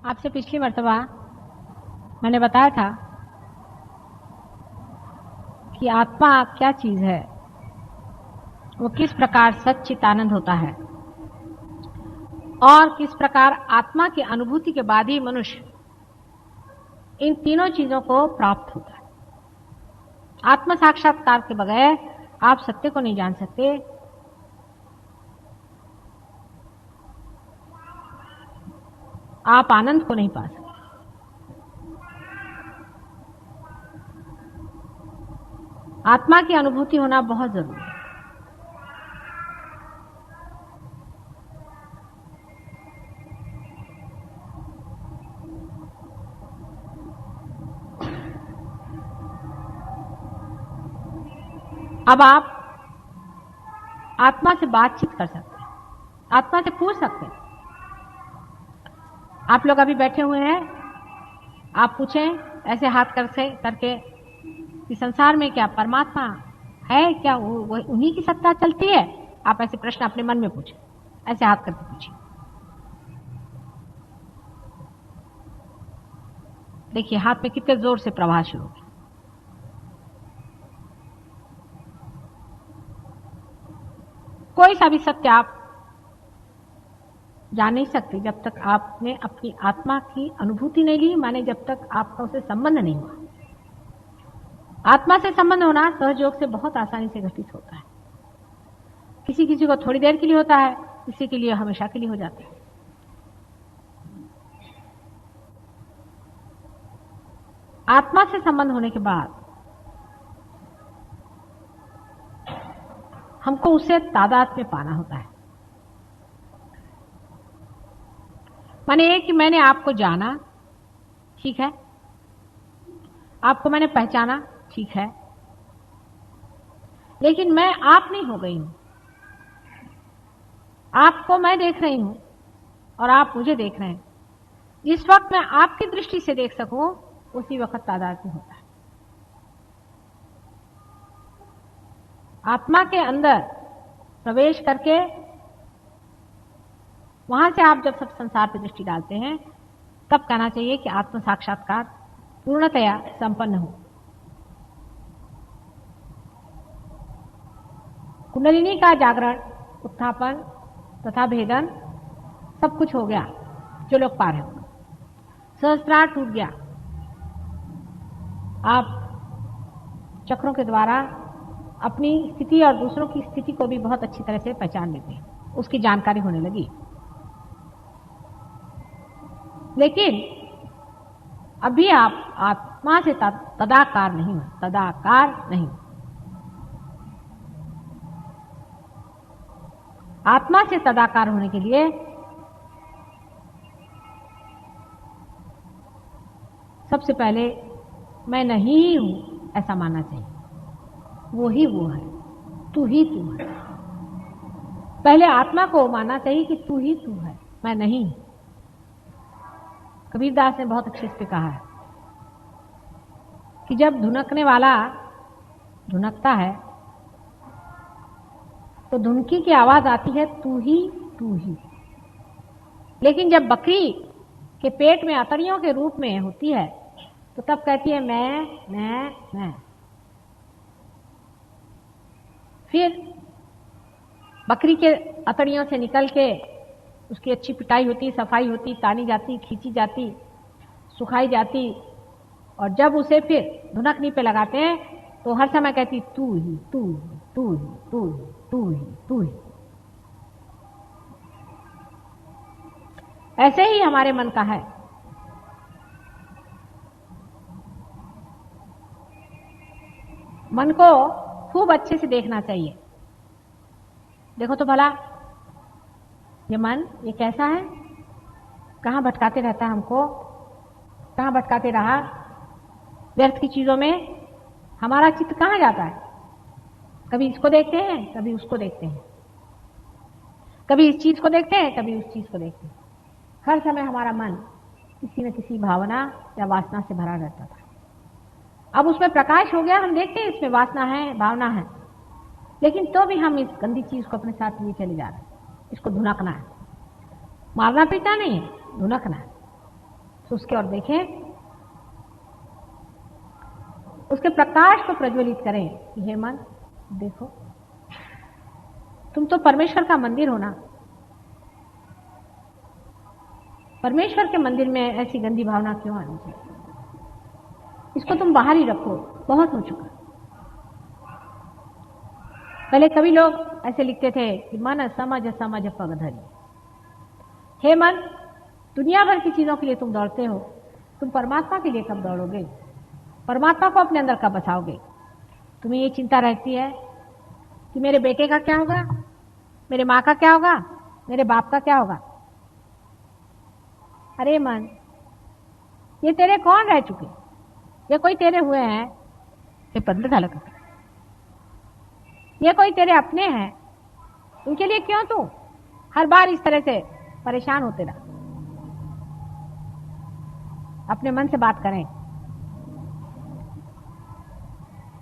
आपसे पिछली मर्तबा मैंने बताया था कि आत्मा क्या चीज है, वो किस प्रकार सच्चित आनंद होता है और किस प्रकार आत्मा की अनुभूति के बाद ही मनुष्य इन तीनों चीजों को प्राप्त होता है। आत्म साक्षात्कार के बगैर आप सत्य को नहीं जान सकते। आप आनंद को नहीं पा सकते। आत्मा की अनुभूति होना बहुत जरूरी है। अब आप आत्मा से बातचीत कर सकते हैं, आत्मा से पूछ सकते हैं। आप लोग अभी बैठे हुए हैं, आप पूछें ऐसे हाथ करके कि संसार में क्या परमात्मा है, क्या वो उन्हीं की सत्ता चलती है? आप ऐसे प्रश्न अपने मन में पूछें, ऐसे हाथ करके पूछिए। देखिए हाथ में कितने जोर से प्रवाह शुरू हो गया। कोई सा भी सत्य आप जान नहीं सकते जब तक आपने अपनी आत्मा की अनुभूति नहीं ली, माने जब तक आपका उससे संबंध नहीं हुआ। आत्मा से संबंध होना सहयोग से बहुत आसानी से घटित होता है। किसी किसी को थोड़ी देर के लिए होता है, किसी के लिए हमेशा के लिए हो जाता है। आत्मा से संबंध होने के बाद हमको उससे तादाद में पाना होता है। माने ये कि मैंने आपको जाना, ठीक है, आपको मैंने पहचाना, ठीक है, लेकिन मैं आप नहीं हो गई हूं। आपको मैं देख रही हूं और आप मुझे देख रहे हैं। जिस वक्त मैं आपकी दृष्टि से देख सकूं उसी वक्त तादाद में होता है। आत्मा के अंदर प्रवेश करके वहां से आप जब सब संसार पर दृष्टि डालते हैं तब कहना चाहिए कि आत्म साक्षात्कार पूर्णतया संपन्न हो। कुंडलिनी का जागरण, उत्थापन तथा भेदन सब कुछ हो गया जो लोग पा रहे हो। सहस्त्रार टूट गया। आप चक्रों के द्वारा अपनी स्थिति और दूसरों की स्थिति को भी बहुत अच्छी तरह से पहचान लेते हैं, उसकी जानकारी होने लगी। लेकिन अभी आप आत्मा से तदाकार नहीं हो, तदाकार नहीं। आत्मा से तदाकार होने के लिए सबसे पहले मैं नहीं हूं ऐसा मानना चाहिए। वो ही वो है, तू ही तू है। पहले आत्मा को मानना चाहिए कि तू ही तू है, मैं नहीं। कबीरदास ने बहुत अच्छे से कहा है कि जब धुनकने वाला धुनकता है तो धुनकी की आवाज आती है तू ही तू ही। लेकिन जब बकरी के पेट में अतड़ियों के रूप में होती है तो तब कहती है मैं। फिर बकरी के अतड़ियों से निकल के उसकी अच्छी पिटाई होती, सफाई होती, तानी जाती, खींची जाती, सुखाई जाती, और जब उसे फिर धुनकनी पे लगाते हैं तो हर समय कहती तू ही तू ही तू ही तू ही तू ही तू ही। ऐसे ही हमारे मन का है। मन को खूब अच्छे से देखना चाहिए। देखो तो भला ये मन ये कैसा है, कहां भटकाते रहता है हमको, कहां भटकाते रहा व्यर्थ की चीजों में। हमारा चित्त कहां जाता है? कभी इसको देखते हैं, कभी उसको देखते हैं, कभी इस चीज को देखते हैं, कभी उस चीज को देखते हैं। हर समय हमारा मन किसी न किसी भावना या वासना से भरा रहता था। अब उसमें प्रकाश हो गया, हम देखते हैं इसमें वासना है, भावना है, लेकिन तो भी हम इस गंदी चीज को अपने साथ लिए चले जा रहे हैं। इसको धुनकना है, मारना पीटना नहीं है, धुनकना है। तो उसकी ओर देखें, उसके प्रकाश को प्रज्वलित करें कि हे मन देखो, तुम तो परमेश्वर का मंदिर हो ना। परमेश्वर के मंदिर में ऐसी गंदी भावना क्यों आनी चाहिए? इसको तुम बाहर ही रखो, बहुत हो चुका। पहले कभी लोग ऐसे लिखते थे कि मन समझ समझ पग धरी। हे मन, दुनिया भर की चीजों के लिए तुम दौड़ते हो, तुम परमात्मा के लिए कब दौड़ोगे? परमात्मा को अपने अंदर कब बसाओगे? तुम्हें ये चिंता रहती है कि मेरे बेटे का क्या होगा, मेरे माँ का क्या होगा, मेरे बाप का क्या होगा। अरे मन, ये तेरे कौन रह चुके? ये कोई तेरे हुए हैं? ये पंद्रह साल का, ये कोई तेरे अपने हैं? उनके लिए क्यों तू हर बार इस तरह से परेशान होते रहा? अपने मन से बात करें।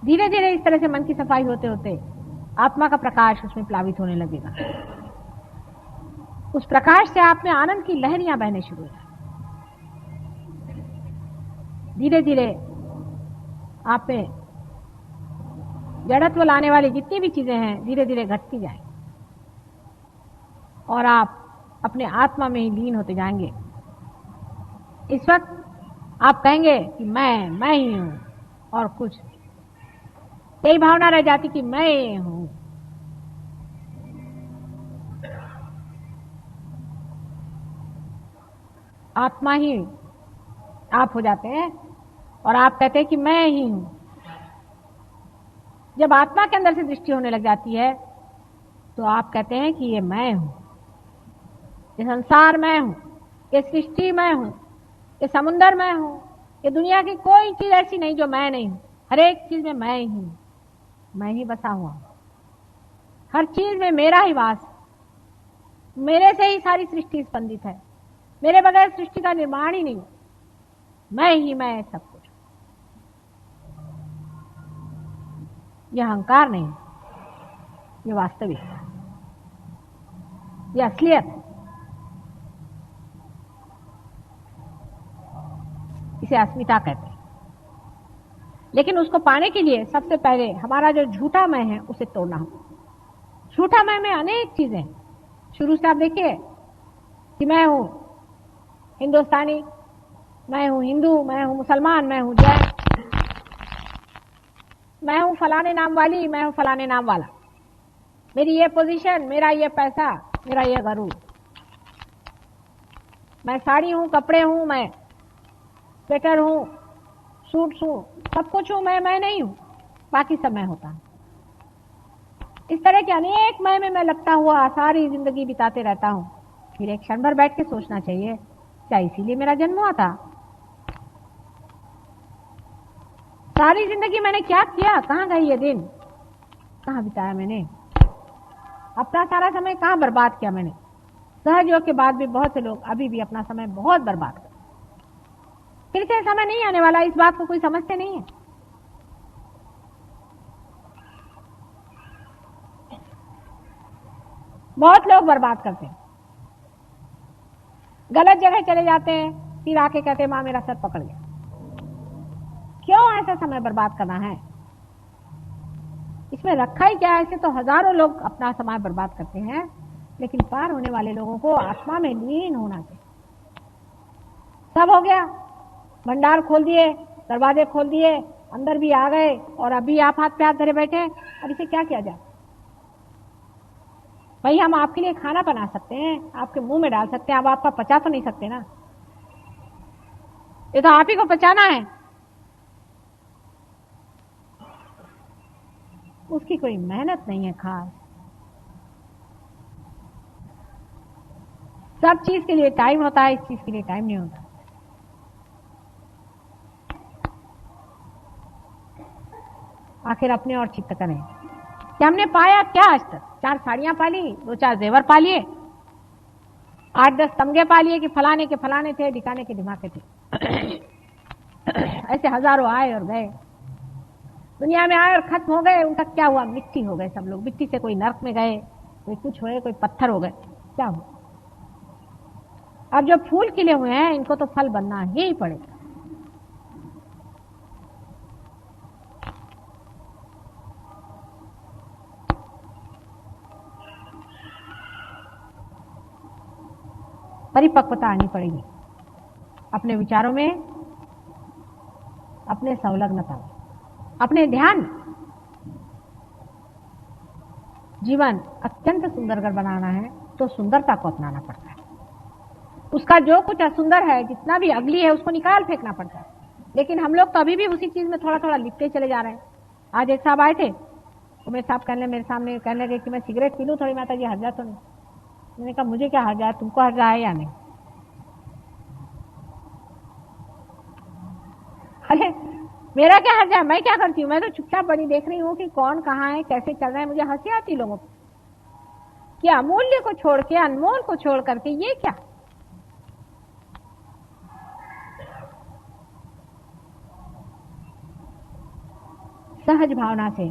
धीरे धीरे इस तरह से मन की सफाई होते होते आत्मा का प्रकाश उसमें प्लावित होने लगेगा। उस प्रकाश से आप में आनंद की लहरियां बहने शुरू हो जाएंगी। धीरे धीरे आप में जड़त्व लाने वाली जितनी भी चीजें हैं धीरे धीरे घटती जाएंगी और आप अपने आत्मा में ही लीन होते जाएंगे। इस वक्त आप कहेंगे कि मैं ही हूं और कुछ, यही भावना रह जाती कि मैं हूं। आत्मा ही आप हो जाते हैं और आप कहते हैं कि मैं ही हूं। जब आत्मा के अंदर से दृष्टि होने लग जाती है तो आप कहते हैं कि ये मैं हूं, ये संसार मैं हूं, ये सृष्टि मैं हूं, ये समुंदर मैं हूं, ये दुनिया की कोई चीज ऐसी नहीं जो मैं नहीं हूं। हर एक चीज में मैं ही हूं, मैं ही बसा हुआ हूं। हर चीज में मेरा ही वास, मेरे से ही सारी सृष्टि स्पंदित है। मेरे बगैर सृष्टि का निर्माण ही नहीं। मैं ही मैं सब कुछ। यह अहंकार नहीं, यह वास्तविकता, यह असलियत। इसे अस्मिता कहते हैं। लेकिन उसको पाने के लिए सबसे पहले हमारा जो झूठा मैं है उसे तोड़ना होगा। झूठा मैं में अनेक चीजें, शुरू से आप देखिए कि मैं हूं हिंदुस्तानी, मैं हूं हिंदू, मैं हूं मुसलमान, मैं हूं जैन, मैं हूं फलाने नाम वाली, मैं हूं फलाने नाम वाला, मेरी ये पोजीशन, मेरा ये पैसा, मेरा ये गरूर, मैं साड़ी हूं, कपड़े हूं, मैं स्वेटर हूं, सूट हूं, सब कुछ हूं, मैं नहीं हूं, बाकी सब मैं होता हूं। इस तरह के अनेक मैं लगता हुआ सारी जिंदगी बिताते रहता हूं। फिर एक क्षण भर बैठ के सोचना चाहिए, क्या इसीलिए मेरा जन्म हुआ था? सारी जिंदगी मैंने क्या किया? कहां गए ये दिन? कहां बिताया मैंने? अपना सारा समय कहां बर्बाद किया मैंने? सहज योग के बाद भी बहुत से लोग अभी भी अपना समय बहुत बर्बाद करते। फिर से समय नहीं आने वाला, इस बात को कोई समझते नहीं है। बहुत लोग बर्बाद करते हैं, गलत जगह चले जाते हैं, फिर आके कहते हैं मां मेरा सर पकड़ गया। क्यों ऐसा समय बर्बाद करना है? इसमें रखा ही क्या है? ऐसे तो हजारों लोग अपना समय बर्बाद करते हैं, लेकिन पार होने वाले लोगों को आत्मा में लीन होना चाहिए। सब हो गया, भंडार खोल दिए, दरवाजे खोल दिए, अंदर भी आ गए और अभी आप हाथ पे हाथ धरे बैठे। अब इसे क्या किया जाए? भाई हम आपके लिए खाना बना सकते हैं, आपके मुंह में डाल सकते हैं, अब आपका पचा तो नहीं सकते ना। ये तो आप ही को पचाना है, उसकी कोई मेहनत नहीं है खास। सब चीज के लिए टाइम होता है, इस चीज के लिए टाइम नहीं होता। आखिर अपने और चित्त करें कि हमने पाया क्या आज तक? 4 साड़ियां पाली, 2-4 जेवर पालिए, 8-10 तमगे पालिए कि फलाने के फलाने थे, ढिकाने के ढिमाके थे। ऐसे हजारों आए और गए, दुनिया में आए और खत्म हो गए। उनका क्या हुआ? मिट्टी हो गए सब लोग। मिट्टी से कोई नरक में गए, कोई कुछ हुए, कोई पत्थर हो गए, क्या हुआ? अब जो फूल खिले हुए हैं इनको तो फल बनना ही पड़ेगा। परिपक्वता आनी पड़ेगी अपने विचारों में, अपने संलग्नता में, अपने ध्यान में। जीवन अत्यंत सुंदर अगर बनाना है तो सुंदरता को अपनाना पड़ता है। उसका जो कुछ असुंदर है, जितना भी अगली है, उसको निकाल फेंकना पड़ता है। लेकिन हम लोग तो अभी भी उसी चीज में थोड़ा थोड़ा लिपटे चले जा रहे हैं। आज एक साहब आए थे, तो मेरे साहब मेरे सामने कहने लगे कि मैं सिगरेट पी लूं थोड़ी, माता जी हर्जा तो नहीं। मैंने कहा मुझे क्या हर्जा है, तुमको हर्जा है या नहीं? अरे मेरा क्या हर्जा है, मैं क्या करती हूँ? मैं तो चुपचाप बड़ी देख रही हूँ कि कौन कहाँ है, कैसे चल रहा है। मुझे हंसी आती लोगों को कि अमूल्य को छोड़ के, अनमोल को छोड़ करके ये क्या। सहज भावना से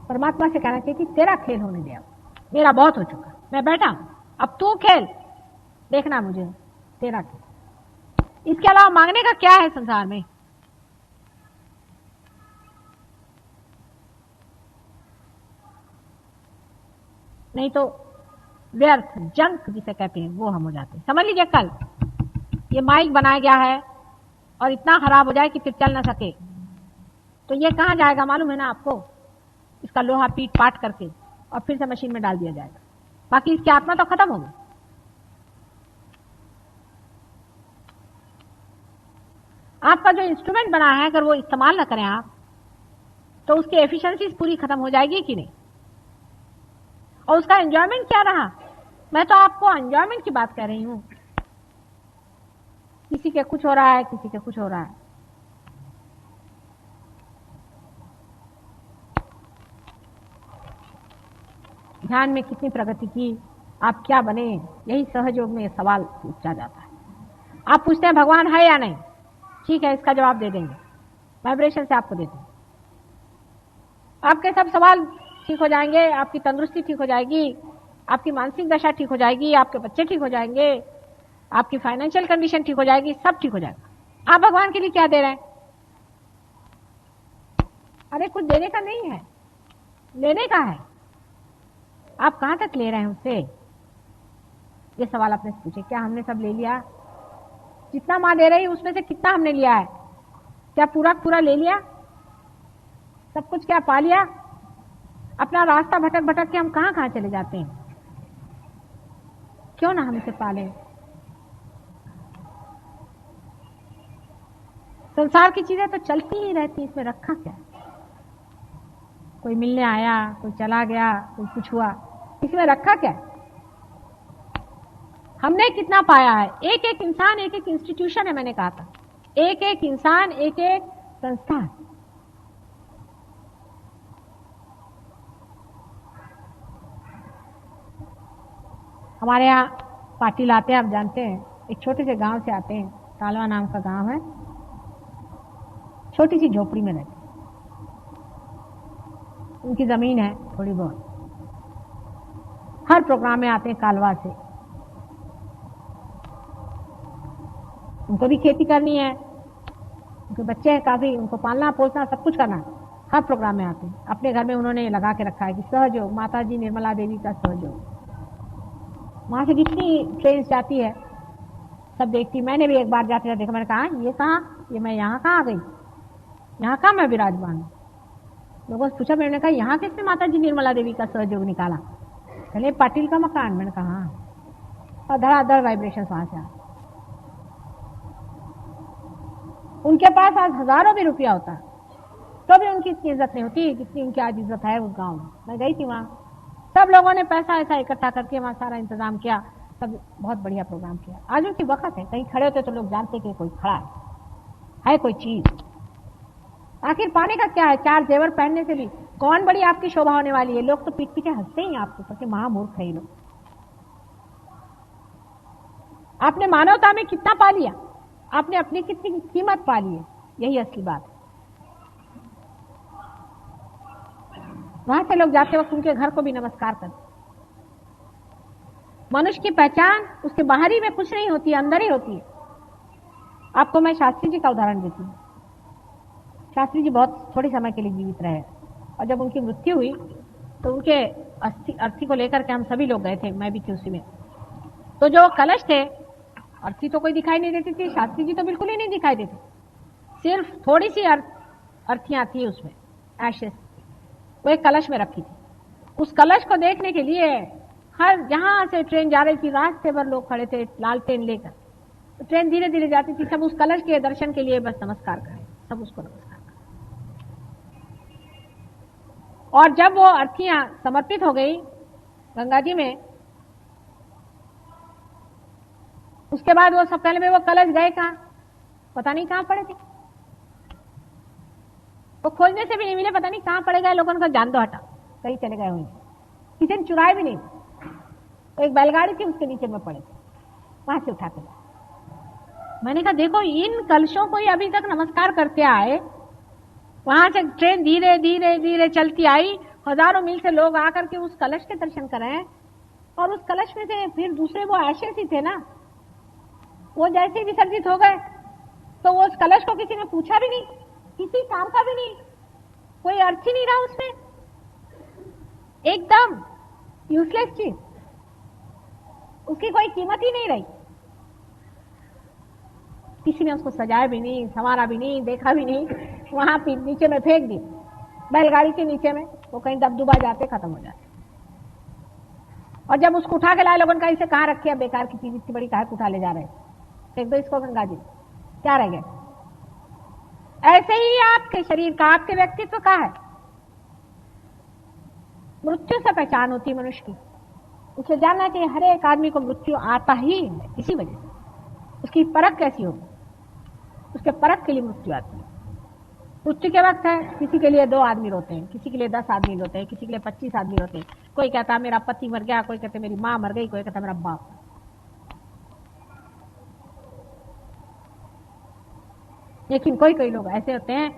परमात्मा से कहना चाहिए कि तेरा खेल होने दे, अब मेरा बहुत हो चुका, मैं बैठा हूं, अब तू खेल, देखना मुझे तेरा खेल। इसके अलावा मांगने का क्या है संसार में? नहीं तो व्यर्थ, जंक जिसे कहते हैं, वो हम हो जाते हैं। समझ लीजिए कल ये माइक बनाया गया है और इतना खराब हो जाए कि फिर चल ना सके, तो ये कहां जाएगा मालूम है ना आपको? इसका लोहा पीट पाट करके और फिर से मशीन में डाल दिया जाएगा, बाकी इसकी आत्मा तो खत्म होगी। आपका जो इंस्ट्रूमेंट बना है, अगर वो इस्तेमाल ना करें आप, तो उसकी एफिशिएंसी पूरी खत्म हो जाएगी कि नहीं? और उसका एंजॉयमेंट क्या रहा? मैं तो आपको एंजॉयमेंट की बात कह रही हूं। किसी के कुछ हो रहा है, किसी के कुछ हो रहा है। ध्यान में कितनी प्रगति की, आप क्या बने, यही सहयोग में सवाल पूछा जाता है। आप पूछते हैं भगवान है या नहीं, ठीक है, इसका जवाब दे देंगे, वाइब्रेशन से आपको देते हैं। आपके सब सवाल ठीक हो जाएंगे, आपकी तंदुरुस्ती ठीक हो जाएगी, आपकी मानसिक दशा ठीक हो जाएगी, आपके बच्चे ठीक हो जाएंगे, आपकी फाइनेंशियल कंडीशन ठीक हो जाएगी, सब ठीक हो जाएगा। आप भगवान के लिए क्या दे रहे हैं? अरे कुछ देने का नहीं है, लेने का है। आप कहां तक ले रहे हैं उससे? ये सवाल आपने पूछे, क्या हमने सब ले लिया? जितना माँ दे रही है उसमें से कितना हमने लिया है? क्या पूरा पूरा ले लिया? सब कुछ क्या पा लिया? अपना रास्ता भटक भटक के हम कहां कहां चले जाते हैं। क्यों ना हम इसे पालें? संसार की चीजें तो चलती ही रहती, इसमें रखा क्या? कोई मिलने आया, कोई चला गया, कोई कुछ हुआ, इसमें रखा क्या? हमने कितना पाया है? एक एक इंसान एक एक इंस्टीट्यूशन है, मैंने कहा था, एक एक इंसान एक एक संस्थान। हमारे यहाँ पाटिल आते हैं, आप जानते हैं, एक छोटे से गांव से आते हैं, तालवा नाम का गांव है, छोटी सी झोपड़ी में रहते। उनकी जमीन है थोड़ी बहुत, हर प्रोग्राम में आते हैं कालवा से। उनको भी खेती करनी है, उनके बच्चे हैं काफी, उनको पालना पोसना सब कुछ करना है, हर प्रोग्राम में आते हैं। अपने घर में उन्होंने लगा के रखा है कि सहयोग, माता जी निर्मला देवी का सहयोग। वहां से जितनी ट्रेन जाती है सब देखती। मैंने भी एक बार जाते जाते देखा, मैंने कहा ये कहाँ, ये मैं यहाँ कहाँ आ गई, यहाँ कहाँ मैं विराजमान हूँ। लोगों से पूछा, मैंने कहा यहाँ किसने माता जी निर्मला देवी का सहयोग निकाला? पहले पाटिल का मकान। मैंने कहा हाँ, और धड़ाधड़ वाइब्रेशन वहां से आ। उनके पास आज हजारों भी रुपया होता तो भी उनकी इतनी इज्जत नहीं होती जितनी उनकी आज इज्जत है उस गांव में। मैं गई थी वहां, सब लोगों ने पैसा ऐसा इकट्ठा करके वहां सारा इंतजाम किया, सब बहुत बढ़िया प्रोग्राम किया। आज उनकी वक्त है, कहीं खड़े होते तो लोग जानते कि कोई खड़ा है कोई चीज। आखिर पाने का क्या है? चार जेवर पहनने से भी कौन बड़ी आपकी शोभा होने वाली है? लोग तो पीठ पीछे हंसते ही आपके ऊपर कि महामूर्ख है लोग। आपने मानवता में कितना पा लिया, आपने अपनी कितनी कीमत पा ली है, यही असली बात है। वहां से लोग जाते वक्त उनके घर को भी नमस्कार करते। मनुष्य की पहचान उसके बाहरी में कुछ नहीं होती है, अंदर ही होती है। आपको मैं शास्त्री जी का उदाहरण देती हूँ। शास्त्री जी बहुत थोड़े समय के लिए जीवित रहे और जब उनकी मृत्यु हुई तो उनके अर्थी को लेकर के हम सभी लोग गए थे, मैं भी थी उसी में। तो जो कलश थे, अर्थी तो कोई दिखाई नहीं देती थी, शास्त्री जी तो बिल्कुल ही नहीं दिखाई देती, सिर्फ थोड़ी सी अर्थियां थी उसमें, एशेस, वो एक कलश में रखी थी। उस कलश को देखने के लिए हर जहां से ट्रेन जा रही थी रास्ते भर लोग खड़े थे लालटेन लेकर। तो ट्रेन धीरे धीरे जाती थी, सब उस कलश के दर्शन के लिए बस नमस्कार करें, सब उसको नमस्कार करें। और जब वो अर्थियां समर्पित हो गई गंगा जी में, उसके बाद वो सब पहले में वो कलश गए कहां, पता नहीं कहां पड़े थे। वो खोजने से भी नहीं मिले, पता नहीं कहां पड़े गए। लोगों ने कहा जान दो, हटा, कहीं चले गए होंगे, किसी ने चुराए भी नहीं। तो एक बैलगाड़ी थी उसके नीचे में पड़े थे, वहां से उठा के। मैंने कहा देखो इन कलशों को ही अभी तक नमस्कार करते आए, वहां से ट्रेन धीरे धीरे धीरे चलती आई, हजारों मील से लोग आकर के उस कलश के दर्शन करें, और उस कलश में से फिर दूसरे वो एशेस ही थे ना, वो जैसे ही विसर्जित हो गए तो वो उस कलश को किसी ने पूछा भी नहीं, किसी काम का भी नहीं, कोई अर्थ ही नहीं रहा उसमें, एकदम यूजलेस चीज, उसकी कोई कीमत ही नहीं रही। किसी ने उसको सजाया भी नहीं, संवारा भी नहीं, देखा भी नहीं, वहां नीचे में फेंक दी, बैलगाड़ी के नीचे में, वो कहीं दबदुबा जाते खत्म हो जाते। और जब उसको उठा के लाए लोगों ने कहा इसे कहां रखे, बेकार की चीज इतनी बड़ी काहे उठा ले जा रहे, फेंक दो इसको गंगा जी, क्या रह गए। ऐसे ही आपके शरीर का, आपके व्यक्तित्व का है। मृत्यु से पहचान होती है मनुष्य की, उसे जानना चाहिए हर एक आदमी को मृत्यु आता ही है, इसी वजह से उसकी परख कैसी होगी, उसके परख के लिए मृत्यु आती है। मृत्यु के वक्त है, किसी के लिए 2 आदमी रोते हैं, किसी के लिए 10 आदमी रोते हैं, किसी के लिए 25 आदमी रोते हैं। कोई कहता है मेरा पति मर गया, कोई कहता है मेरी मां मर गई, कोई कहता है मेरा बाप। लेकिन कोई कोई लोग ऐसे होते हैं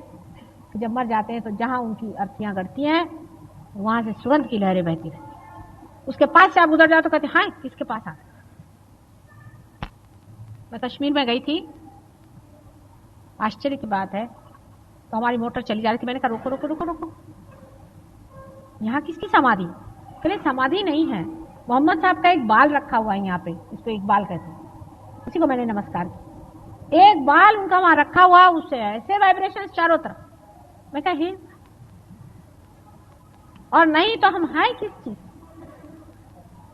कि जब मर जाते हैं तो जहां उनकी अर्थियां गड़ती हैं वहां से सुगंध की लहरें बहती रहती हैं। उसके पास से आप गुजर जाओ तो कहते हाँ किसके पास आ गए। मैं कश्मीर में गई थी, आश्चर्य की बात है, तो हमारी मोटर चली जा रही थी, मैंने कहा रोको रोको रोको रोको, यहाँ किसकी समाधि? कहते समाधि नहीं है, मोहम्मद साहब का एक बाल रखा हुआ है यहाँ पे, इसको एक बाल कहते हैं। उसी को मैंने नमस्कार किया, एक बाल उनका वहां रखा हुआ, उससे ऐसे वाइब्रेशन चारों तरफ। मैं कहा और नहीं तो हम हैं किस चीज,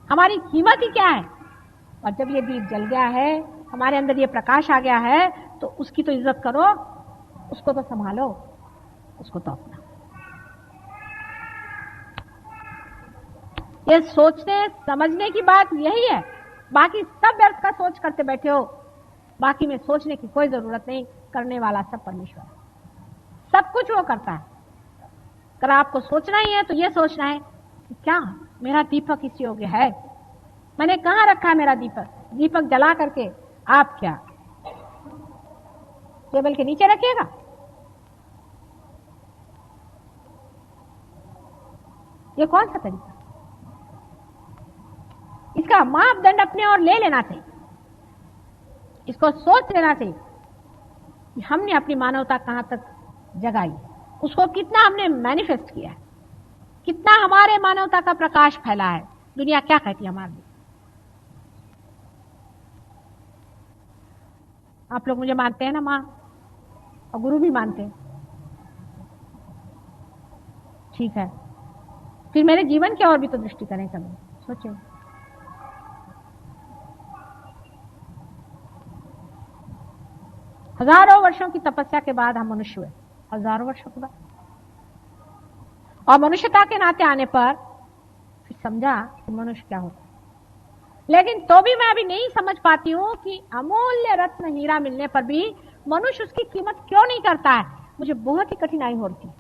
हमारी कीमत ही क्या है? और जब ये दीप जल गया है, हमारे अंदर ये प्रकाश आ गया है, तो उसकी तो इज्जत करो, उसको तो संभालो, उसको तो अपना। ये सोचने समझने की बात यही है, बाकी सब व्यर्थ का सोच करते बैठे हो, बाकी में सोचने की कोई जरूरत नहीं, करने वाला सब परमेश्वर है, सब कुछ वो करता है। अगर आपको सोचना ही है तो ये सोचना है कि क्या मेरा दीपक इस योग्य है, मैंने कहां रखा है मेरा दीपक? दीपक जला करके आप क्या टेबल के नीचे रखिएगा? ये कौन सा तरीका? इसका मापदंड अपने और ले लेना चाहिए, इसको सोच लेना चाहिए कि हमने अपनी मानवता कहां तक जगाई, उसको कितना हमने मैनिफेस्ट किया है, कितना हमारे मानवता का प्रकाश फैला है, दुनिया क्या कहती है हमारे लिए। आप लोग मुझे मानते हैं ना मां, और गुरु भी मानते हैं, ठीक है, फिर मेरे जीवन की ओर भी तो दृष्टि करें कभी, सोचें। हजारों वर्षों की तपस्या के बाद हम मनुष्य हुए, हजारों वर्षों के बाद, और मनुष्यता के नाते आने पर फिर समझा कि मनुष्य क्या होता है। लेकिन तो भी मैं अभी नहीं समझ पाती हूं कि अमूल्य रत्न हीरा मिलने पर भी मनुष्य उसकी कीमत क्यों नहीं करता है। मुझे बहुत ही कठिनाई होती है,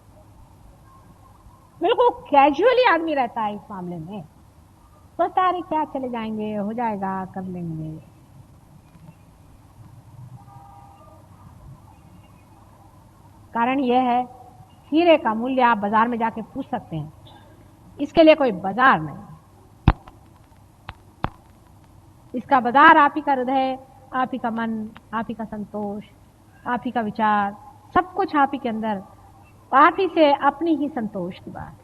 बिल्कुल कैजुअली आदमी रहता है इस मामले में, सोचता है क्या चले जाएंगे, हो जाएगा, कर लेंगे। कारण यह है, हीरे का मूल्य आप बाजार में जाके पूछ सकते हैं, इसके लिए कोई बाजार नहीं। इसका बाजार आप ही का हृदय, आप ही का मन, आप ही का संतोष, आप ही का विचार, सब कुछ आप ही के अंदर, आप ही से अपनी ही संतोष की बात है।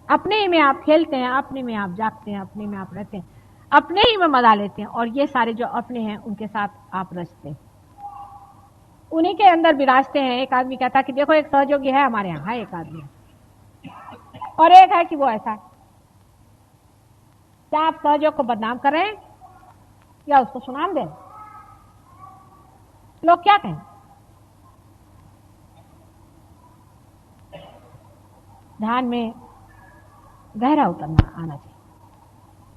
अपने ही में आप खेलते हैं, अपने में आप जागते हैं, अपने में आप रहते हैं, अपने ही में मजा लेते हैं, और ये सारे जो अपने हैं उनके साथ आप रचते हैं, उन्हीं के अंदर विराजते हैं। एक आदमी कहता कि देखो एक सहयोगी है हमारे यहाँ, है एक आदमी, और एक है कि वो ऐसा है। क्या आप सहयोग को बदनाम कर रहे हैं या उसको सुनाम दे? लोग क्या कहें? ध्यान में गहरा उतरना आना चाहिए।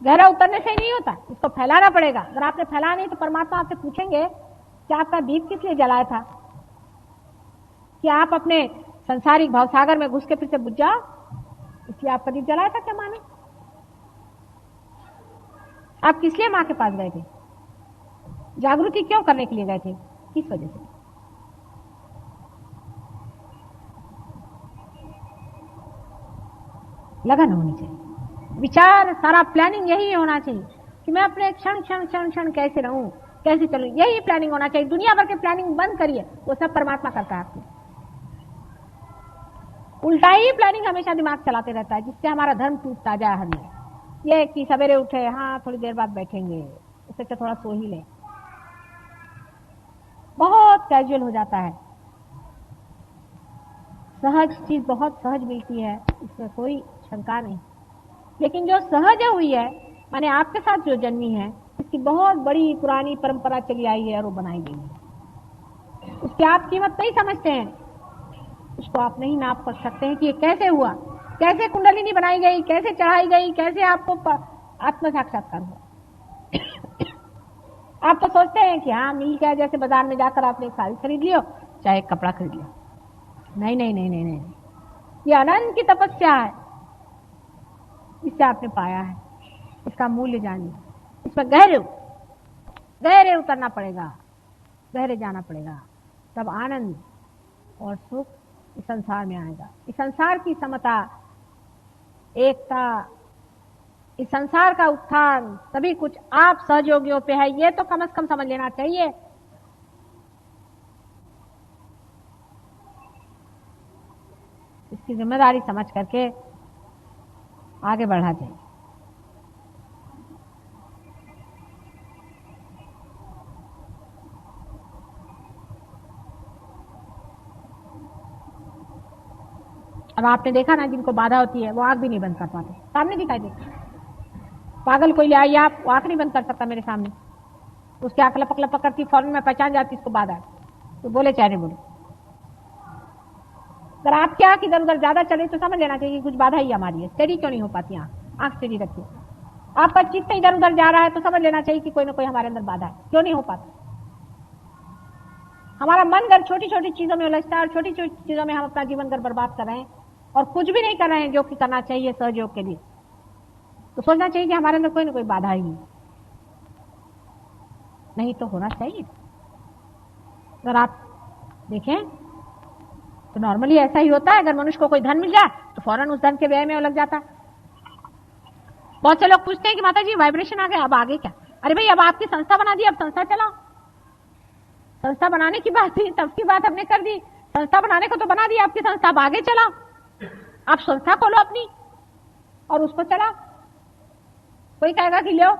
गहरा उतरने से ही नहीं होता, इसको फैलाना पड़ेगा। अगर आपने फैलाया नहीं तो परमात्मा आपसे पूछेंगे कि आपका दीप किस लिए जलाया था? कि आप अपने संसारिक भावसागर में घुस के फिर से बुझ जाओ, इसलिए आपका दीप जलाया था क्या माने? आप किस लिए मां के पास गए थे? जागृति क्यों करने के लिए गए थे? किस वजह से? लगन होनी चाहिए, विचार, सारा प्लानिंग यही होना चाहिए कि मैं अपने क्षण क्षण क्षण क्षण कैसे रहूं, कैसे चलूं, यही प्लानिंग होना चाहिए। दुनिया भर के प्लानिंग बंद करिए, वो सब परमात्मा करता है आपको। उल्टा ही प्लानिंग हमेशा दिमाग चलाते रहता है, जिससे हमारा धर्म टूटता जाए। हमें ये कि सवेरे उठे, हाँ थोड़ी देर बाद बैठेंगे, उससे अच्छा थोड़ा सो ही ले, बहुत कैजुअल हो जाता है। सहज चीज बहुत सहज मिलती है, इसमें कोई शंका नहीं। लेकिन जो सहज हुई है, माने आपके साथ जो जन्मी है, इसकी बहुत बड़ी पुरानी परंपरा चली आई है और वो बनाई गई है। उसकी आप कीमत नहीं समझते हैं, उसको आप नहीं नाप कर सकते हैं कि ये कैसे हुआ, कैसे कुंडलिनी बनाई गई, कैसे चढ़ाई गई, कैसे आपको आत्म साक्षात्कार हुआ। आप तो सोचते हैं कि हाँ मिल गया, जैसे बाजार में जाकर आपने एक साड़ी खरीद लियो, चाहे एक कपड़ा खरीद लियो। नहीं नहीं नहीं नहीं नहीं, ये अनंत की तपस्या है, इससे आपने पाया है, इसका मूल्य जानिए। इसमें गहरे उतरना पड़ेगा, गहरे जाना पड़ेगा, तब आनंद और सुख इस संसार में आएगा। इस संसार की समता, एकता, इस संसार का उत्थान, सभी कुछ आप सहयोगियों पे है, ये तो कम से कम समझ लेना चाहिए। इसकी जिम्मेदारी समझ करके आगे बढ़ा जाए। अब आपने देखा ना, जिनको बाधा होती है वो आंख भी नहीं बंद कर पाते, सामने दिखाई देता। पागल कोई ले आई, आप वो आंख नहीं बंद कर सकता मेरे सामने, उसकी आंख लपक लपक करती, फौरन में पहचान जाती इसको बाधा है, तो बोले चाहे बोले। अगर आपकी आंख इधर उधर ज्यादा चले तो समझ लेना चाहिए कि कुछ बाधा ही हमारी है। स्टेडी क्यों नहीं हो पाती आंख स्टेडी रखिए। आपका चित्त इधर उधर जा रहा है तो समझ लेना चाहिए कि कोई ना कोई हमारे अंदर बाधा है। क्यों नहीं हो पाता? हमारा मन घर छोटी छोटी चीजों में उलझता है, और छोटी छोटी चीजों में हम अपना जीवन घर बर्बाद कर रहे हैं, और कुछ भी नहीं कर रहे हैं जो कि करना चाहिए सहयोग के लिए। तो सोचना चाहिए कि हमारे अंदर कोई ना कोई बाधा ही नहीं, तो होना चाहिए। अगर आप देखें तो नॉर्मली ऐसा ही होता है, अगर मनुष्य को कोई धन मिल जाए तो फौरन उस धन के व्यय में उलझ जाता है। बहुत से लोग पूछते हैं कि माता जी वाइब्रेशन आ गया, अब आगे क्या? अरे भाई अब आपकी संस्था बना दी, अब संस्था चलाओ। संस्था बनाने की बात थी, तब की बात हमने कर दी। संस्था बनाने को तो बना दी आपकी संस्था, अब आगे चलाओ। आप संस्था खोलो अपनी और उसको चलाओ। कोई कहेगा कि लो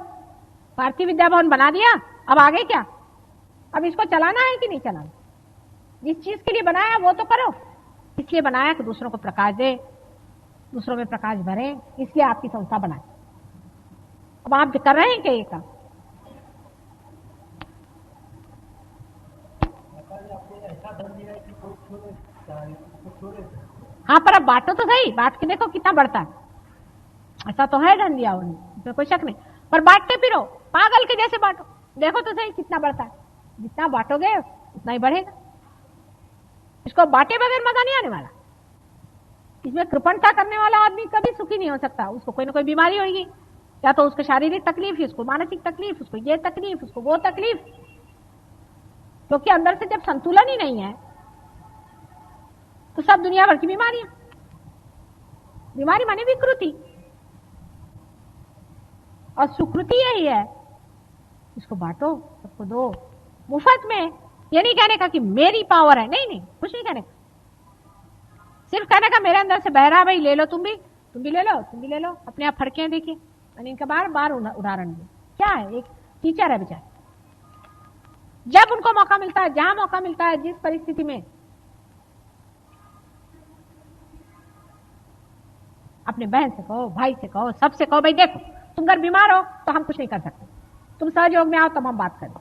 भारतीय विद्या भवन बना दिया, अब आगे क्या? अब इसको चलाना है कि नहीं चलाना? जिस चीज के लिए बनाया वो तो करो। इसलिए बनाया कि दूसरों को प्रकाश दे, दूसरों में प्रकाश भरे, इसलिए आपकी संस्था बनाए। अब आप कर रहे हैं क्या ये काम? हाँ, पर अब बांटो तो सही, बांट के देखो कितना बढ़ता है। ऐसा तो है धन दिया उन्होंने, इसमें कोई शक नहीं, पर बांटते फिरो, पागल के जैसे बांटो, देखो तो सही कितना बढ़ता है। जितना बांटोगे उतना ही बढ़ेगा। इसको बांटे बगैर मजा नहीं आने वाला। इसमें कृपणता करने वाला आदमी कभी सुखी नहीं हो सकता। उसको कोई ना कोई बीमारी होगी, या तो उसको शारीरिक तकलीफ, उसको मानसिक तकलीफ, उसको ये तकलीफ, उसको वो तकलीफ, क्योंकि अंदर से जब संतुलन ही नहीं है तो सब दुनिया भर की बीमारियां, बीमारी माने विकृति। और सुकृति यही है, इसको बांटो, सबको दो मुफ्त में। ये नहीं कहने का कि मेरी पावर है, नहीं नहीं, कुछ नहीं कहने का, सिर्फ कहने का मेरे अंदर से बह रहा, भाई ले लो, तुम भी ले लो, तुम भी ले लो। अपने आप फर्क हैं देखिए। मैंने इनका बार बार उदाहरण दिया। क्या है, एक टीचर है बेचारा, जब उनको मौका मिलता है, जहां मौका मिलता है, जिस परिस्थिति में, अपने बहन से कहो, भाई से कहो, सबसे कहो, भाई देखो तुम अगर बीमार हो तो हम कुछ नहीं कर सकते, तुम सहयोग में आओ तब हम बात करें।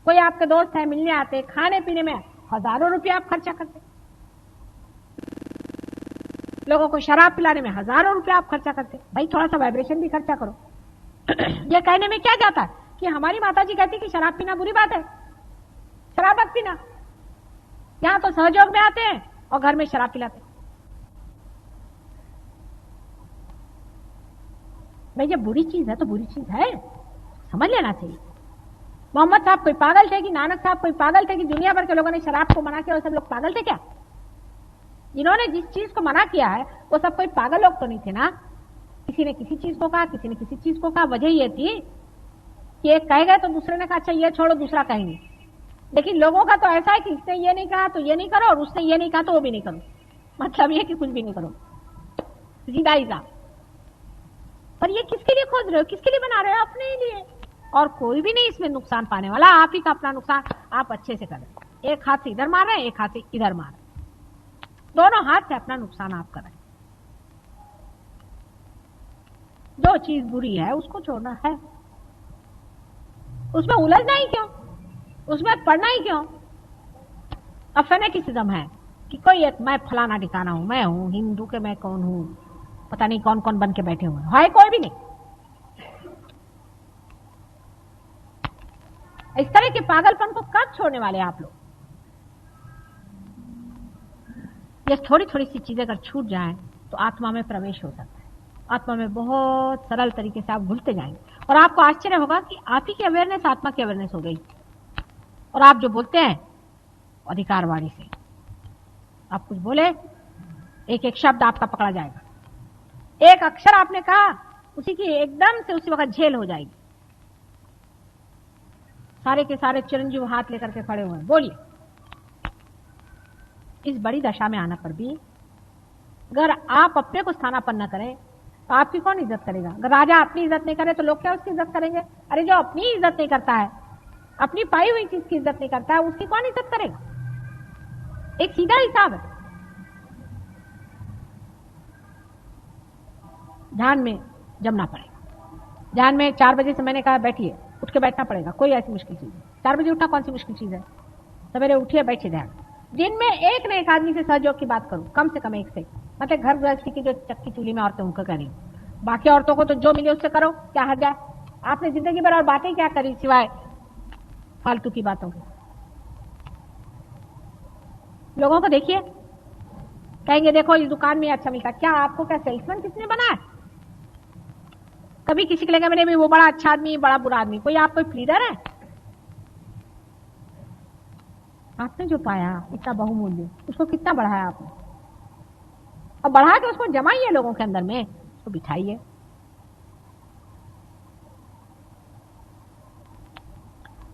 कोई आपके दोस्त है, मिलने आते, खाने पीने में हजारों रुपया आप खर्चा करते, लोगों को शराब पिलाने में हजारों रुपया आप खर्चा करते, भाई थोड़ा सा वाइब्रेशन भी खर्चा करो। ये कहने में क्या जाता है कि हमारी माताजी कहती कि शराब पीना बुरी बात है, शराब मत पीना। यहां तो सहयोग में आते हैं और घर में शराब पिलाते हैं। भाई ये बुरी चीज है तो बुरी चीज है, समझ लेना चाहिए। मोहम्मद साहब कोई पागल थे कि नानक साहब कोई पागल थे कि दुनिया भर के लोगों ने शराब को मना किया और सब लोग पागल थे क्या? जिन्होंने जिस चीज को मना किया है वो सब कोई पागल लोग तो नहीं थे ना। किसी ने किसी चीज को कहा, किसी ने किसी चीज को कहा। वजह ये थी कि एक कह गए तो दूसरे ने कहा अच्छा ये छोड़ो, दूसरा कहेंगे। लेकिन लोगों का तो ऐसा है कि इसने ये नहीं कहा तो ये नहीं करो, और उसने ये नहीं कहा तो वो भी नहीं करो। मतलब ये कि कुछ भी नहीं करो, सीधा ही साहब। पर ये किसके लिए खोज रहे हो, किसके लिए बना रहे हो? अपने ही लिए। और कोई भी नहीं इसमें नुकसान पाने वाला, आप ही का अपना नुकसान आप अच्छे से कर रहे हैं। एक हाथ से इधर मार रहे हैं, एक हाथ से इधर मार रहे हैं, दोनों हाथ से अपना नुकसान आप कर रहे हैं। जो चीज बुरी है उसको छोड़ना है, उसमें उलझना ही क्यों, उसमें पढ़ना ही क्यों? अब फेनेटिसिज्म है कि कोई एक मैं फलाना ठिकाना हूं, मैं हूं हिंदू के, मैं कौन हूं, पता नहीं कौन कौन बन के बैठे हुए हैं, कोई भी नहीं। इस तरह के पागलपन को कब छोड़ने वाले आप लोग? ये थोड़ी थोड़ी सी चीजें अगर छूट जाएं तो आत्मा में प्रवेश हो सकता है। आत्मा में बहुत सरल तरीके से आप घुलते जाएंगे और आपको आश्चर्य होगा कि आप ही की अवेयरनेस आत्मा की अवेयरनेस हो गई। और आप जो बोलते हैं अधिकारवाणी से, आप कुछ बोले, एक एक शब्द आपका पकड़ा जाएगा, एक अक्षर आपने कहा उसी की एकदम से उसी वक्त झेल हो जाएगी। सारे के सारे चिरंजीव हाथ लेकर के खड़े हुए हैं, बोलिए। इस बड़ी दशा में आना पर भी अगर आप अपने को स्थानापन्न न करें तो आपकी कौन इज्जत करेगा? अगर राजा अपनी इज्जत नहीं करे तो लोग क्या उसकी इज्जत करेंगे? अरे जो अपनी इज्जत नहीं करता है, अपनी पाई हुई चीज की इज्जत नहीं करता है, उसकी कौन इज्जत करेगा? एक सीधा हिसाब है। ध्यान में जमना पड़ेगा। ध्यान में 4 बजे से मैंने कहा बैठिए, उठ के बैठना पड़ेगा, कोई ऐसी मुश्किल चीज है? 4 बजे उठना कौन सी मुश्किल चीज है? सवेरे उठिए, बैठिए ध्यान। दिन में एक न एक आदमी से सहयोग की बात करूं, कम से कम एक से। मतलब घर गृहस्थी की जो चक्की चूल्ही में औरतें उनको करें, बाकी औरतों को तो जो मिले उससे करो, क्या हद है? आपने जिंदगी भर और बातें क्या करी सिवाय फालतू की बातों की? लोगों को देखिए, कहेंगे देखो इस दुकान में अच्छा मिलता। क्या आपको क्या सेल्समैन किसने बनाया? कभी किसी को लगा मैंने भी वो बड़ा अच्छा आदमी, बड़ा बुरा आदमी, कोई आप कोई लीडर है? आपने जो पाया इतना बहुमूल्य, उसको कितना बढ़ाया आपने? अब बढ़ा के उसको जमाइए लोगों के अंदर में, उसको बिठाइए।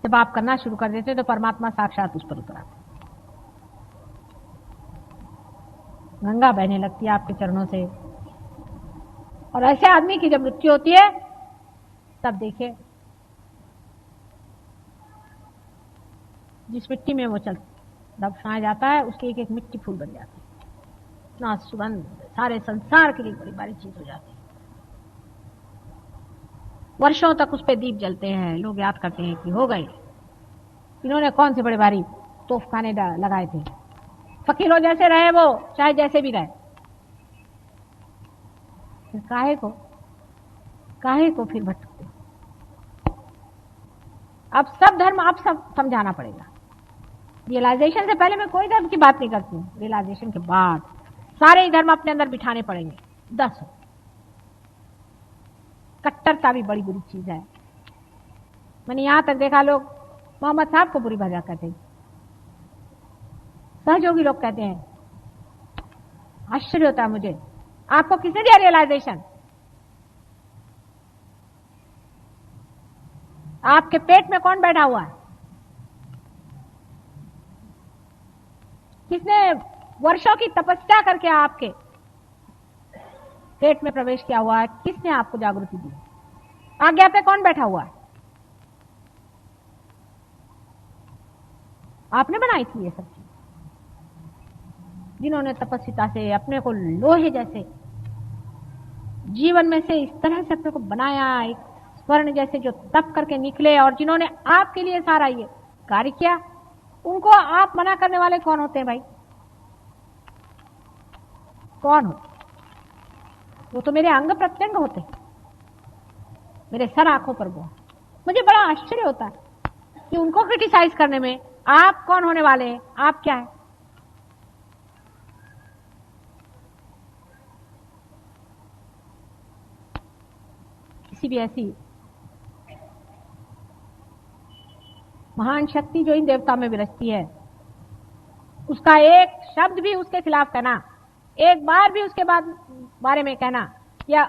जब आप करना शुरू कर देते तो परमात्मा साक्षात उस पर उतर आते, गंगा बहने लगती है आपके चरणों से। और ऐसे आदमी की जब मृत्यु होती है तब देखिए जिस मिट्टी में वो दफनाया जाता है उसकी एक एक मिट्टी फूल बन जाती है। इतना सुगंध सारे संसार के लिए बड़ी भारी चीज हो जाती है। वर्षों तक उस पे दीप जलते हैं, लोग याद करते हैं कि हो गए इन्होंने कौन से बड़े भारी तोफखाने लगाए थे। फकीरों जैसे रहे वो, चाहे जैसे भी रहे, फिर काहे को फिर भटकते? अब सब धर्म अब सब समझाना पड़ेगा। रियलाइजेशन से पहले मैं कोई धर्म की बात नहीं करती हूँ, रियलाइजेशन के बाद सारे धर्म अपने अंदर बिठाने पड़ेंगे। 10 कट्टरता भी बड़ी बुरी चीज है। मैंने यहां तक देखा लोग मोहम्मद साहब को बुरी भला कहते हैं, सहयोगी लोग कहते हैं। आश्चर्य होता है मुझे, आपको किसने दिया रियलाइजेशन? आपके पेट में कौन बैठा हुआ है? किसने वर्षों की तपस्या करके आपके पेट में प्रवेश किया हुआ है? किसने आपको जागृति दी? आज्ञा पे कौन बैठा हुआ है? आपने बनाई थी ये सब चीज। जिन्होंने तपस्विता से अपने को लोहे जैसे जीवन में से इस तरह से अपने को बनाया, एक स्वर्ण जैसे जो तप करके निकले, और जिन्होंने आपके लिए सारा ये कार्य किया, उनको आप मना करने वाले कौन होते हैं भाई? कौन हो? वो तो मेरे अंग प्रत्यंग होते, मेरे सर आंखों पर वो। मुझे बड़ा आश्चर्य होता है कि उनको क्रिटिसाइज करने में आप कौन होने वाले हैं? आप क्या है? किसी भी ऐसी महान शक्ति जो इन देवता में विरजती है, उसका एक शब्द भी उसके खिलाफ कहना, एक बार भी उसके बारे में कहना, या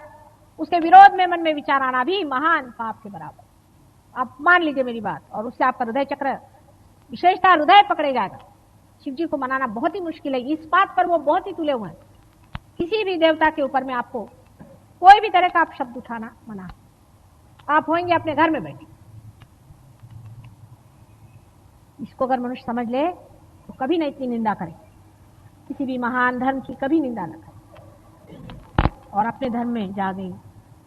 उसके विरोध में मन में विचार आना भी महान पाप के बराबर। आप मान लीजिए मेरी बात, और उससे आपका हृदय चक्र, विशेषता हृदय पकड़े जाएगा। शिव जी को मनाना बहुत ही मुश्किल है, इस बात पर वो बहुत ही तुले हुए हैं। किसी भी देवता के ऊपर में आपको कोई भी तरह का आप शब्द उठाना मना। आप होंगे अपने घर में बैठे। इसको अगर मनुष्य समझ ले तो कभी नहीं इतनी निंदा करे, किसी भी महान धर्म की कभी निंदा न करे, और अपने धर्म में जागे,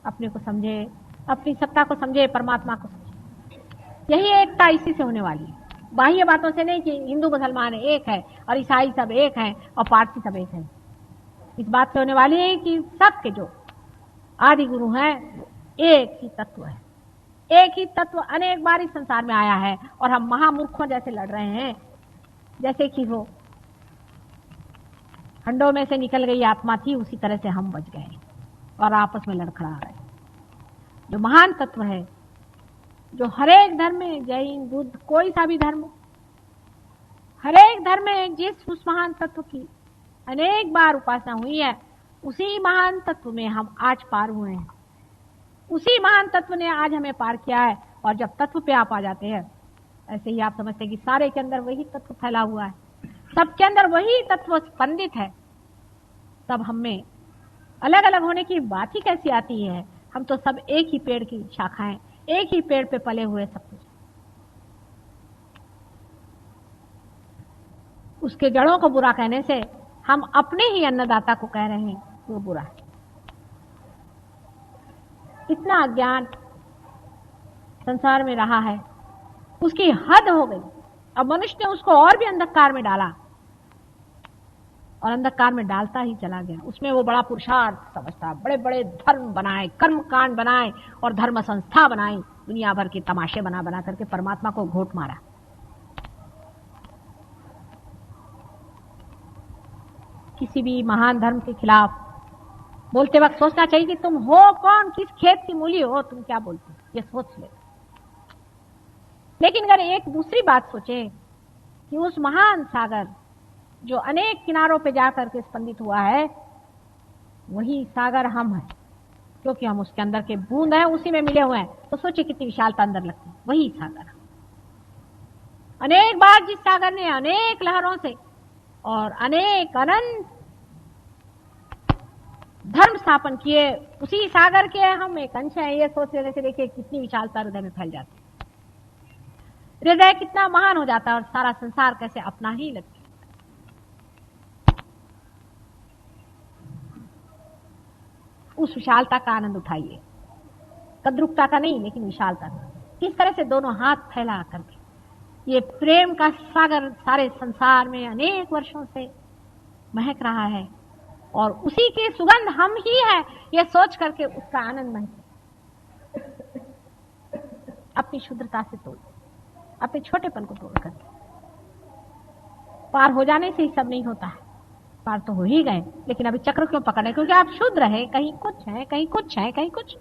अपने को समझे, अपनी सत्ता को समझे, परमात्मा को समझे। यही एकता इसी से होने वाली है, बाह्य बातों से नहीं कि हिंदू मुसलमान एक है और ईसाई सब एक हैं और पारसी सब एक है। इस बात से होने वाली है कि सबके जो आदि गुरु हैं एक ही तत्व है, एक ही तत्व अनेक बार इस संसार में आया है, और हम महामूर्खों जैसे लड़ रहे हैं, जैसे कि वो खंडों में से निकल गई आत्मा थी, उसी तरह से हम बच गए और आपस में लड़खड़ा रहे। जो महान तत्व है, जो हरेक धर्म में, जैन बुद्ध कोई सा भी धर्म, हरेक धर्म में जिस उस महान तत्व की अनेक बार उपासना हुई है, उसी महान तत्व में हम आज पार हुए हैं। उसी महान तत्व ने आज हमें पार किया है। और जब तत्व पे आप आ जाते हैं, ऐसे ही आप समझते हैं कि सारे के अंदर वही तत्व फैला हुआ है, सबके अंदर वही तत्व स्पंदित है, तब हमें अलग अलग होने की बात ही कैसी आती है? हम तो सब एक ही पेड़ की शाखाएं, एक ही पेड़ पे पले हुए सब कुछ। उसके जड़ों को बुरा कहने से हम अपने ही अन्नदाता को कह रहे हैं वो बुरा है। इतना अज्ञान संसार में रहा है, उसकी हद हो गई। अब मनुष्य ने उसको और भी अंधकार में डाला, और अंधकार में डालता ही चला गया। उसमें वो बड़ा पुरुषार्थ समझता, बड़े बड़े धर्म बनाए, कर्म कांड बनाए और धर्म संस्था बनाई, दुनिया भर के तमाशे बना बना करके परमात्मा को घोट मारा। किसी भी महान धर्म के खिलाफ बोलते वक्त सोचना चाहिए कि तुम हो कौन, किस खेत की मूली हो, तुम क्या बोलते हो, ये सोच ले। लेकिन अगर एक दूसरी बात सोचे कि उस महान सागर जो अनेक किनारों पे जाकर के स्पंदित हुआ है, वही सागर हम हैं, क्योंकि हम उसके अंदर के बूंद हैं, उसी में मिले हुए हैं, तो सोचिए कितनी विशालता अंदर लगती है। वही सागर अनेक बार जिस सागर ने अनेक लहरों से और अनेक अनंत धर्म स्थापन किए, उसी सागर के हम एक अंश हैं। ये सोच लेने से देखिए कितनी विशालता हृदय में फैल जाती है, हृदय कितना महान हो जाता है, और सारा संसार कैसे अपना ही लगता है। उस विशालता का आनंद उठाइए, कद्रुकता का नहीं, लेकिन विशालता का। किस तरह से दोनों हाथ फैला करके ये प्रेम का सागर सारे संसार में अनेक वर्षों से महक रहा है, और उसी की सुगंध हम ही है, ये सोच करके उसका आनंद महक, अपनी शुद्धता से तोड़, अपने छोटेपन को तोड़ करके। पार हो जाने से ही सब नहीं होता है, पार तो हो ही गए, लेकिन अभी चक्र क्यों पकड़े? क्योंकि आप शुद्ध रहे, कहीं कुछ है, कहीं कुछ है, कहीं कुछ।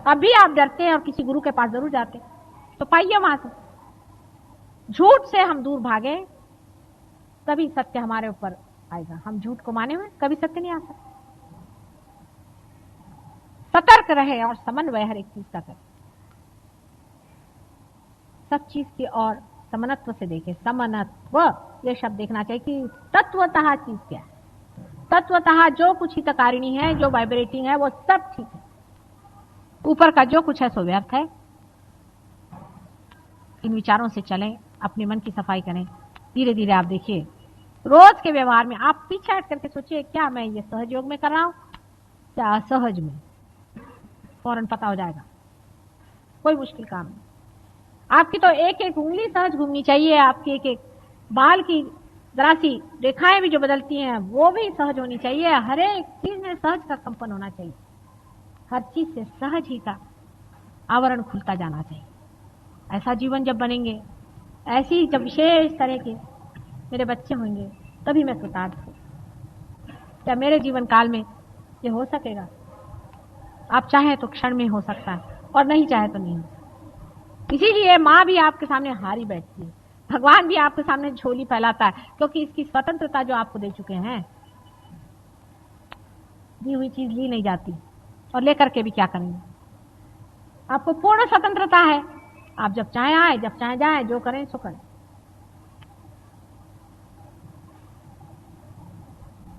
अभी आप डरते हैं और किसी गुरु के पास जरूर जाते, तो पाइए वहां से। झूठ से हम दूर भागे, तभी सत्य हमारे ऊपर आएगा। हम झूठ को माने हुए कभी सत्य नहीं आ सकता। सतर्क रहे और समन्वय हर एक चीज का करें। सब चीज की और समनत्व से देखें। समनत्व ये शब्द देखना चाहिए कि तत्वतः चीज क्या है। तत्वतः जो कुछ हितकारिणी है, जो वाइब्रेटिंग है, वो सब ठीक है। ऊपर का जो कुछ है सो व्यर्थ है। इन विचारों से चलें, अपने मन की सफाई करें। धीरे धीरे आप देखिए रोज के व्यवहार में आप पीछे हट करके सोचिए, क्या मैं ये सहज योग में कर रहा हूं या असहज में। फौरन पता हो जाएगा। कोई मुश्किल काम नहीं। आपकी तो एक एक उंगली सहज घूमनी चाहिए। आपकी एक एक बाल की जरा सी रेखाएं भी जो बदलती हैं वो भी सहज होनी चाहिए। हर एक चीज में सहज का कंपन होना चाहिए। हर चीज से सहज ही का आवरण खुलता जाना चाहिए। ऐसा जीवन जब बनेंगे, ऐसी जब विशेष तरह के मेरे बच्चे होंगे, तभी मैं कृतार्थ हूं। क्या मेरे जीवन काल में ये हो सकेगा? आप चाहें तो क्षण में हो सकता है और नहीं चाहे तो नहीं। इसीलिए माँ भी आपके सामने हारी बैठती है, भगवान भी आपके सामने झोली फैलाता है, क्योंकि इसकी स्वतंत्रता जो आपको दे चुके हैं, दी हुई चीज ली नहीं जाती और लेकर के भी क्या करेंगे। आपको पूर्ण स्वतंत्रता है। आप जब चाहे आए, जब चाहे जाए, जो करें सो करें।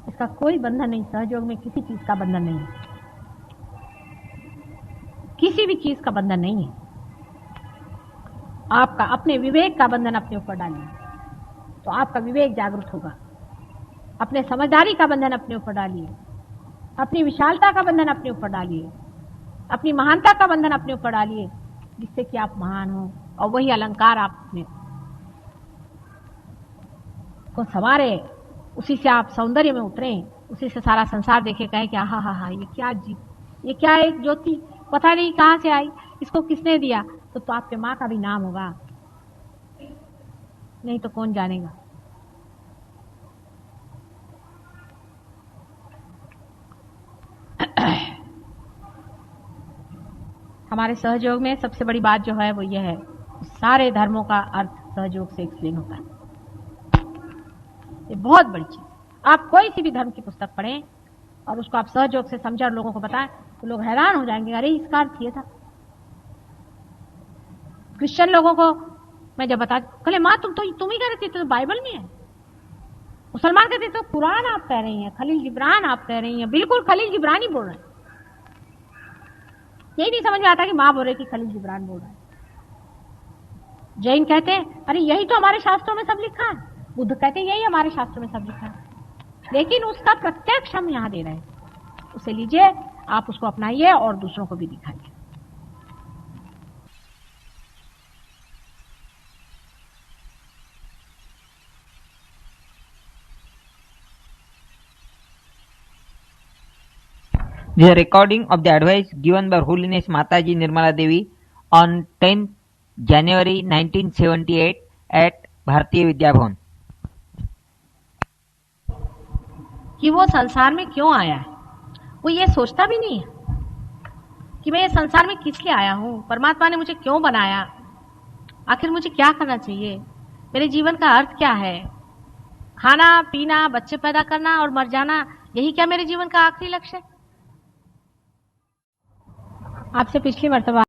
इसका कोई बंधन नहीं। सहयोग में किसी चीज का बंधन नहीं है, किसी भी चीज का बंधन नहीं है। आपका अपने विवेक का बंधन अपने ऊपर डालिए तो आपका विवेक जागृत होगा। अपने समझदारी का बंधन अपने ऊपर डालिए, अपनी विशालता का बंधन अपने ऊपर डालिए, अपनी महानता का बंधन अपने ऊपर डालिए, जिससे कि आप महान हो। और वही अलंकार आप अपने को संवारे, उसी से आप सौंदर्य में उतरे, उसी से सारा संसार देखे, कहे कि हा हा हा, ये क्या जी, ये क्या एक ज्योति पता नहीं कहां से आई, इसको किसने दिया। तो आपके माँ का भी नाम होगा, नहीं तो कौन जानेगा। हमारे सहयोग में सबसे बड़ी बात जो है वो ये है, सारे धर्मों का अर्थ सहयोग से एक्सप्लेन होता है। ये बहुत बड़ी चीज। आप कोई सी भी धर्म की पुस्तक पढ़ें और उसको आप सहयोग से समझें और लोगों को बताएं तो लोग हैरान हो जाएंगे, अरे इसका अर्थ ये था। क्रिश्चियन लोगों को मैं जब बता, कहले माँ तुम ही कह रही थी तो बाइबल में है। मुसलमान कहते तो कुरान आप कह रही हैं, खलील जिब्रान आप कह रही हैं। बिल्कुल खलील जिब्रान ही बोल रहे हैं। यही नहीं समझ में आता कि माँ बोल रही कि खलील जिब्रान बोल रहा है। जैन कहते हैं अरे यही तो हमारे शास्त्रों में सब लिखा है। बुद्ध कहते हैं यही हमारे शास्त्रों में सब लिखा है, लेकिन उसका प्रत्यक्ष हम यहां दे रहे हैं। उसे लीजिए, आप उसको अपनाइए और दूसरों को भी दिखाइए। The recording of the advice given by Holiness Mataji Nirmala Devi on 10th January 1978 at Bharatiya Vidya Bhavan. कि वो संसार में क्यों आया है, वो ये सोचता भी नहीं है कि मैं ये संसार में किस लिए आया हूं, परमात्मा ने मुझे क्यों बनाया, आखिर मुझे क्या करना चाहिए, मेरे जीवन का अर्थ क्या है। खाना पीना, बच्चे पैदा करना और मर जाना, यही क्या मेरे जीवन का आखिरी लक्ष्य है। आपसे पिछली मर्तबा